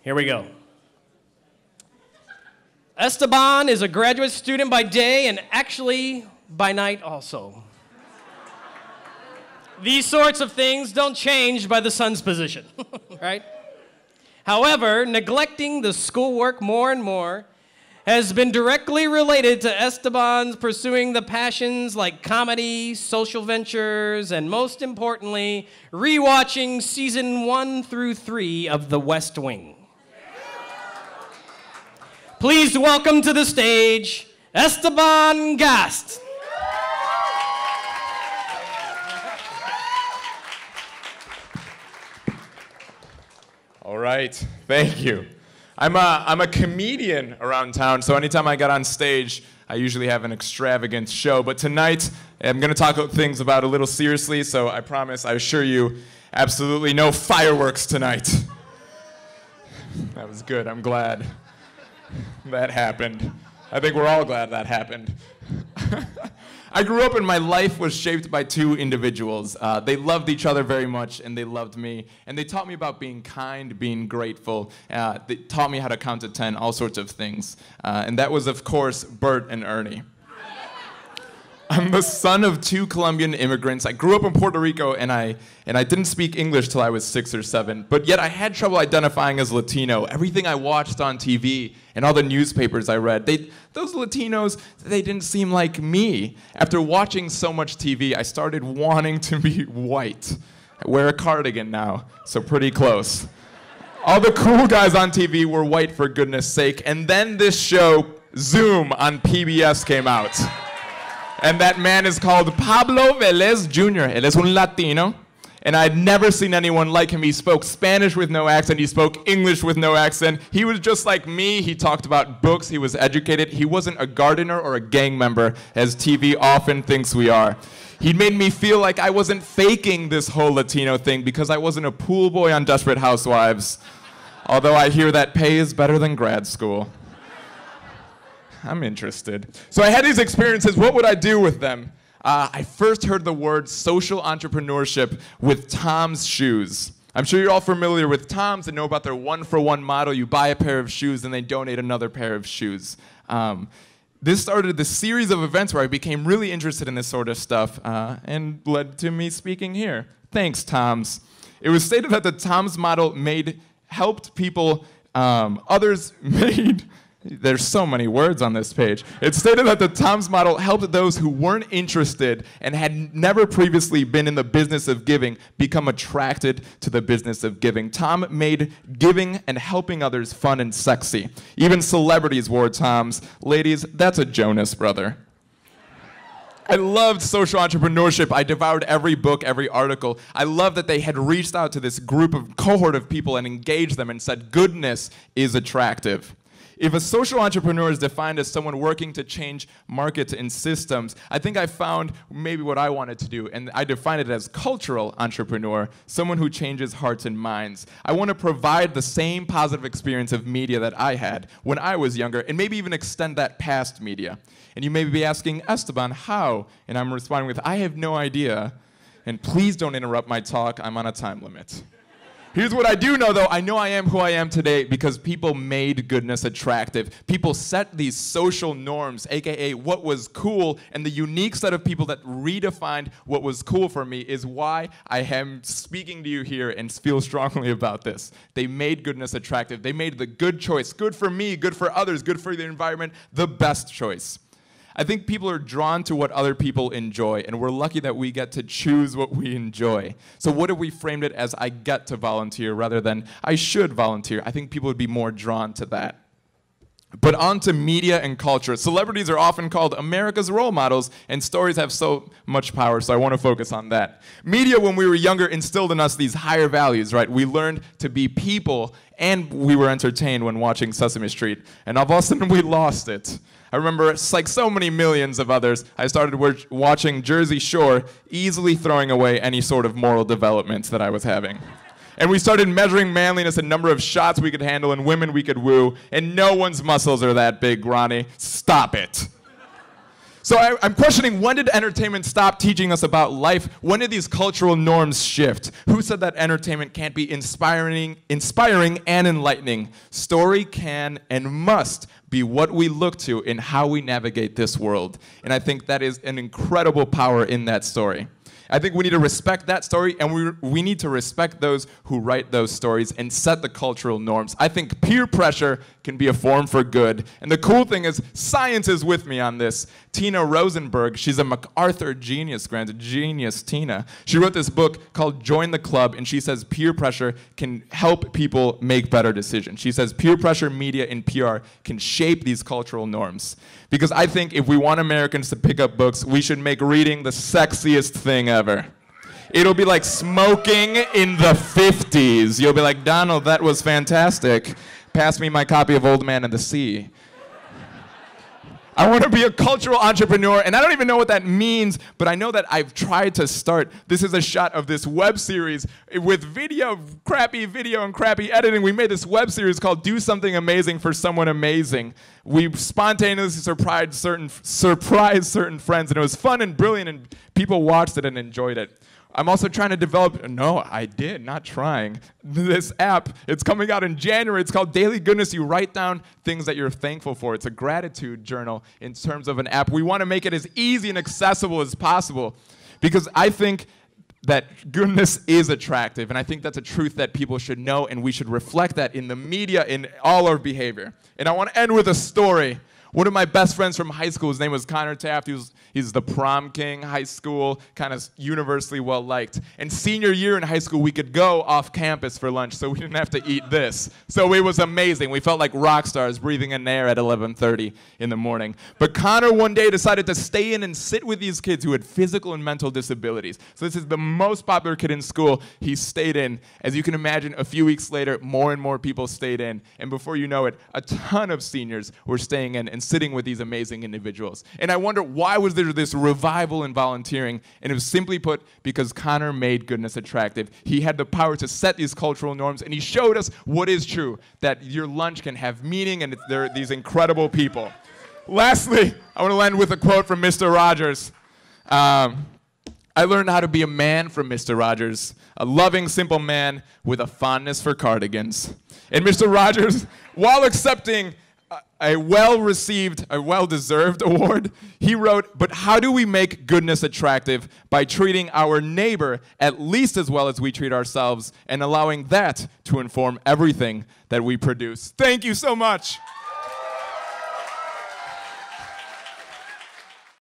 Here we go. Esteban is a graduate student by day and actually by night also. These sorts of things don't change by the sun's position, right? However, neglecting the schoolwork more and more has been directly related to Esteban's pursuing the passions like comedy, social ventures, and most importantly, rewatching season 1 through 3 of The West Wing. Please welcome to the stage, Esteban Gast. All right, thank you. I'm a comedian around town, so anytime I get on stage, I usually have an extravagant show. But tonight, I'm going to talk things about a little seriously, so I promise, I assure you, absolutely no fireworks tonight. That was good. I'm glad that happened. I think we're all glad that happened. I grew up and my life was shaped by two individuals. They loved each other very much and they loved me. And they taught me about being kind, being grateful. They taught me how to count to 10, all sorts of things. And that was, of course, Bert and Ernie. I'm the son of two Colombian immigrants. I grew up in Puerto Rico and I didn't speak English till I was 6 or 7, but yet I had trouble identifying as Latino. Everything I watched on TV and all the newspapers I read, those Latinos, they didn't seem like me. After watching so much TV, I started wanting to be white. I wear a cardigan now, so pretty close. All the cool guys on TV were white for goodness sake, and then this show, Zoom, on PBS came out. And that man is called Pablo Vélez Jr. Él es un Latino. And I'd never seen anyone like him. He spoke Spanish with no accent. He spoke English with no accent. He was just like me. He talked about books. He was educated. He wasn't a gardener or a gang member, as TV often thinks we are. He made me feel like I wasn't faking this whole Latino thing because I wasn't a pool boy on Desperate Housewives. Although I hear that pay is better than grad school. I'm interested. So I had these experiences. What would I do with them? I first heard the word social entrepreneurship with Tom's shoes. I'm sure you're all familiar with Tom's and know about their one-for-one model. You buy a pair of shoes and they donate another pair of shoes. This started the series of events where I became really interested in this sort of stuff and led to me speaking here. Thanks, Tom's. It was stated that the Tom's model helped people, there's so many words on this page. It stated that the Tom's model helped those who weren't interested and had never previously been in the business of giving become attracted to the business of giving. Tom made giving and helping others fun and sexy. Even celebrities wore Tom's. Ladies, that's a Jonas brother. I loved social entrepreneurship. I devoured every book, every article. I loved that they had reached out to this cohort of people and engaged them and said, goodness is attractive. If a social entrepreneur is defined as someone working to change markets and systems, I think I found maybe what I wanted to do, and I define it as cultural entrepreneur, someone who changes hearts and minds. I want to provide the same positive experience of media that I had when I was younger, and maybe even extend that past media. And you may be asking, Esteban, how? And I'm responding with, I have no idea, and please don't interrupt my talk, I'm on a time limit. Here's what I do know, though. I know I am who I am today because people made goodness attractive. People set these social norms, aka what was cool, and the unique set of people that redefined what was cool for me is why I am speaking to you here and feel strongly about this. They made goodness attractive. They made the good choice, good for me, good for others, good for the environment, the best choice. I think people are drawn to what other people enjoy, and we're lucky that we get to choose what we enjoy. So what if we framed it as I get to volunteer rather than I should volunteer? I think people would be more drawn to that. But on to media and culture. Celebrities are often called America's role models, and stories have so much power, so I want to focus on that. Media, when we were younger, instilled in us these higher values, right? We learned to be people, and we were entertained when watching Sesame Street. And all of a sudden, we lost it. I remember, like so many millions of others, I started watching Jersey Shore, easily throwing away any sort of moral development that I was having. And we started measuring manliness and number of shots we could handle and women we could woo, and no one's muscles are that big, Ronnie. Stop it. So I'm questioning, when did entertainment stop teaching us about life? When did these cultural norms shift? Who said that entertainment can't be inspiring and enlightening? Story can and must be what we look to in how we navigate this world. And I think that is an incredible power in that story. I think we need to respect that story, and we need to respect those who write those stories and set the cultural norms. I think peer pressure can be a form for good. And the cool thing is, science is with me on this. Tina Rosenberg, she's a MacArthur genius, granted, genius Tina. She wrote this book called Join the Club, and she says peer pressure can help people make better decisions. She says peer pressure, media, and PR can shape these cultural norms. Because I think if we want Americans to pick up books, we should make reading the sexiest thing ever. It'll be like smoking in the 50s. You'll be like, Donald, that was fantastic. Pass me my copy of Old Man and the Sea. I want to be a cultural entrepreneur, and I don't even know what that means, but I know that I've tried to start. This is a shot of this web series with crappy video and crappy editing. We made this web series called Do Something Amazing for Someone Amazing. We spontaneously surprised certain friends, and it was fun and brilliant, and people watched it and enjoyed it. I'm also trying to develop, this app. It's coming out in January. It's called Daily Goodness. You write down things that you're thankful for. It's a gratitude journal in terms of an app. We want to make it as easy and accessible as possible because I think that goodness is attractive, and I think that's a truth that people should know, and we should reflect that in the media, in all our behavior. And I want to end with a story. One of my best friends from high school, his name was Connor Taft. He's the prom king, high school, kind of universally well-liked. And senior year in high school, we could go off campus for lunch, so we didn't have to eat this. So it was amazing. We felt like rock stars breathing in air at 11:30 in the morning. But Connor one day decided to stay in and sit with these kids who had physical and mental disabilities. So this is the most popular kid in school. He stayed in. As you can imagine, a few weeks later, more and more people stayed in. And before you know it, a ton of seniors were staying in and sitting with these amazing individuals. And I wonder, why was there this revival in volunteering? And it was simply put because Connor made goodness attractive. He had the power to set these cultural norms, and he showed us what is true, that your lunch can have meaning, and there are these incredible people. Lastly, I want to end with a quote from Mr. Rogers. I learned how to be a man from Mr. Rogers, a loving, simple man with a fondness for cardigans. And Mr. Rogers, while accepting a well-received, a well-deserved award, he wrote, "But how do we make goodness attractive? By treating our neighbor at least as well as we treat ourselves, and allowing that to inform everything that we produce." Thank you so much.